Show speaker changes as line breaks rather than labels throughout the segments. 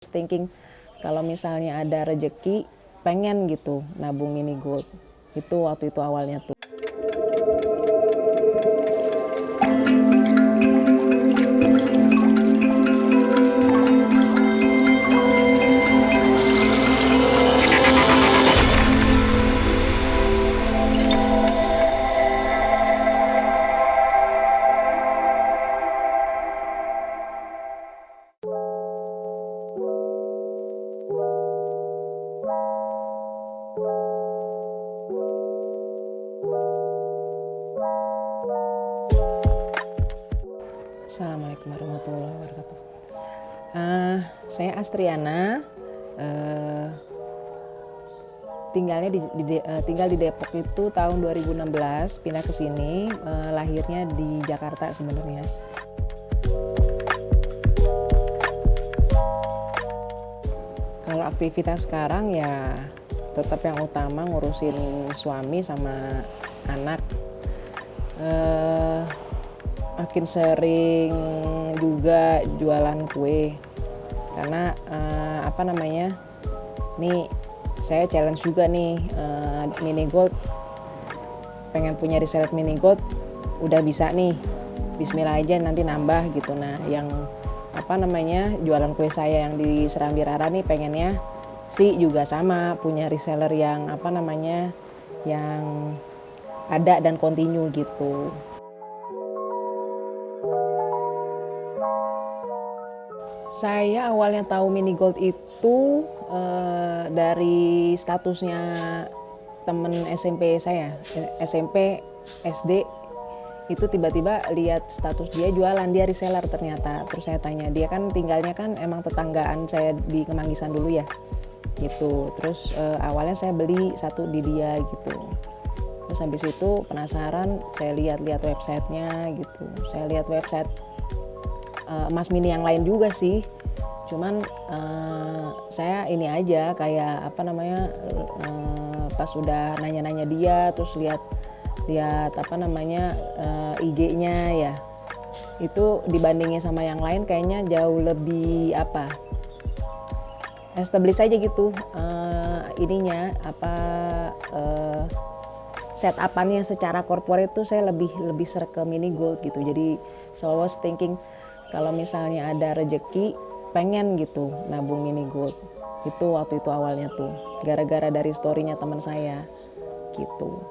Thinking kalau misalnya ada rejeki pengen gitu nabung mini gold. Itu waktu itu awalnya tuh. Assalamualaikum warahmatullahi wabarakatuh. Saya Astriana, tinggal di Depok itu tahun 2016, pindah ke sini, lahirnya di Jakarta sebenarnya. Kalau aktivitas sekarang ya tetap yang utama ngurusin suami sama anak. Makin sering juga jualan kue karena nih saya challenge juga nih, mini gold, pengen punya reseller mini gold, udah bisa nih, bismillah aja nanti nambah gitu. Nah yang jualan kue saya yang di Serambi Rara nih pengennya sih juga sama, punya reseller yang yang ada dan continue gitu. Saya awalnya tahu mini gold itu dari statusnya temen SMP saya, SMP, SD, itu tiba-tiba lihat status dia jualan, dia reseller ternyata. Terus saya tanya, dia kan tinggalnya kan emang tetanggaan saya di Kemanggisan dulu ya, gitu. Terus awalnya saya beli satu di dia gitu. Terus habis itu penasaran, saya lihat-lihat websitenya gitu. Saya lihat website emas mini yang lain juga sih, cuman saya ini aja kayak pas udah nanya-nanya dia, terus lihat IG-nya ya, itu dibandingin sama yang lain kayaknya jauh lebih established aja gitu, setup-annya secara corporate tuh saya lebih serek ke mini gold gitu. Jadi so I was thinking kalau misalnya ada rejeki pengen gitu nabung mini gold. Itu waktu itu awalnya tuh gara-gara dari story-nya teman saya gitu.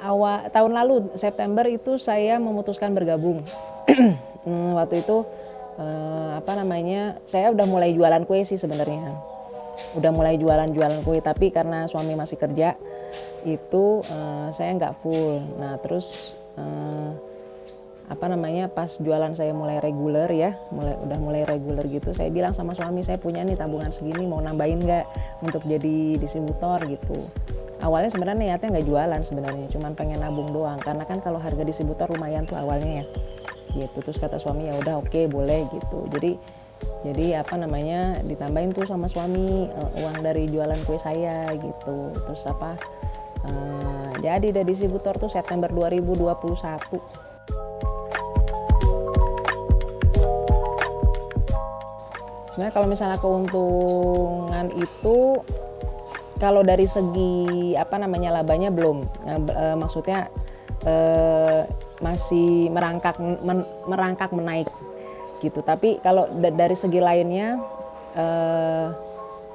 Awal tahun lalu September itu saya memutuskan bergabung. Waktu itu saya udah mulai jualan kue sih sebenarnya. Udah mulai jualan kue, tapi karena suami masih kerja itu saya nggak full. Nah terus pas jualan saya mulai reguler ya, udah mulai reguler gitu, saya bilang sama suami, saya punya nih tabungan segini, mau nambahin nggak untuk jadi distributor gitu. Awalnya sebenarnya niatnya nggak jualan sebenarnya, cuman pengen nabung doang, karena kan kalau harga distributor lumayan tuh awalnya ya gitu. Terus kata suami ya udah oke, boleh gitu. Jadi ditambahin tuh sama suami uang dari jualan kue saya gitu. Terus jadi dari distributor tuh September 2021. Sebenarnya kalau misalnya keuntungan itu, kalau dari segi labanya belum, maksudnya masih merangkak menaik gitu. Tapi kalau dari segi lainnya,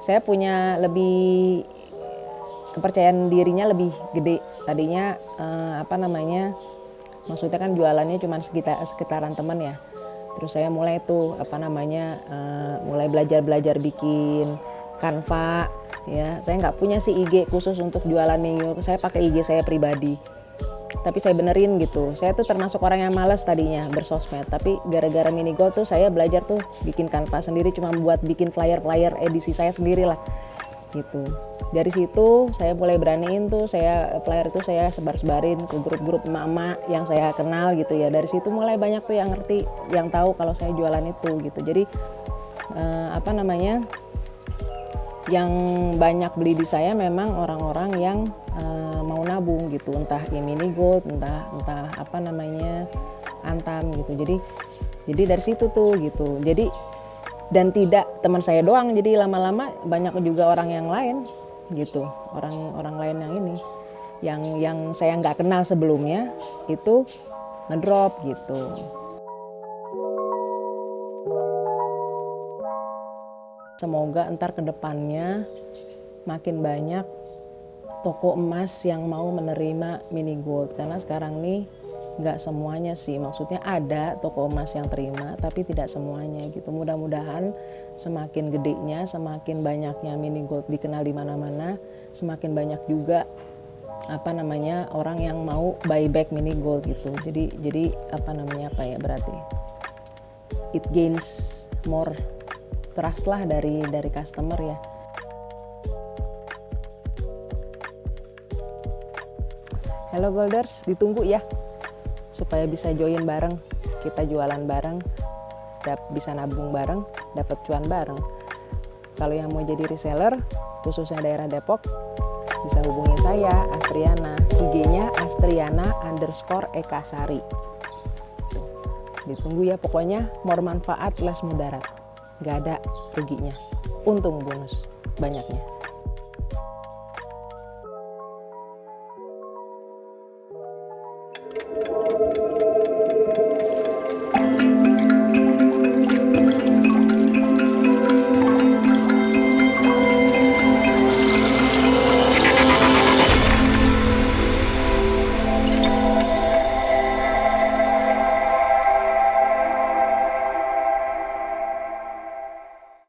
saya punya lebih kepercayaan dirinya lebih gede. Tadinya maksudnya kan jualannya cuma sekitaran teman ya. Terus saya mulai tuh mulai belajar bikin Canva ya. Saya nggak punya sih IG khusus untuk jualan minggu, saya pakai IG saya pribadi. Tapi saya benerin gitu. Saya tuh termasuk orang yang malas tadinya bersosmed, tapi gara-gara mini gold tuh saya belajar tuh bikin Canva sendiri, cuma buat bikin flyer edisi saya sendiri lah gitu. Dari situ saya mulai beraniin tuh, flyer itu saya sebarin ke grup-grup emak-emak yang saya kenal gitu ya. Dari situ mulai banyak tuh yang ngerti, yang tahu kalau saya jualan itu gitu. Jadi yang banyak beli di saya memang orang-orang yang mau nabung gitu, entah mini gold, entah Antam gitu. Jadi dari situ tuh gitu. Jadi dan tidak teman saya doang, jadi lama-lama banyak juga orang yang lain gitu, orang lain yang ini, yang saya nggak kenal sebelumnya itu ngedrop gitu. Semoga ntar ke depannya makin banyak toko emas yang mau menerima mini gold, karena sekarang nih nggak semuanya sih, maksudnya ada toko emas yang terima tapi tidak semuanya gitu. Mudah-mudahan semakin gedenya, semakin banyaknya mini gold dikenal di mana-mana, semakin banyak juga orang yang mau buyback mini gold gitu. Jadi berarti it gains more trust lah dari customer ya. Hello Golders, ditunggu ya supaya bisa join bareng, kita jualan bareng, bisa nabung bareng, dapat cuan bareng. Kalau yang mau jadi reseller, khususnya daerah Depok, bisa hubungin saya, Astriana. IG-nya Astriana_Ekasari. Ditunggu ya, pokoknya more manfaat less mudarat. Gak ada ruginya, untung bonus banyaknya.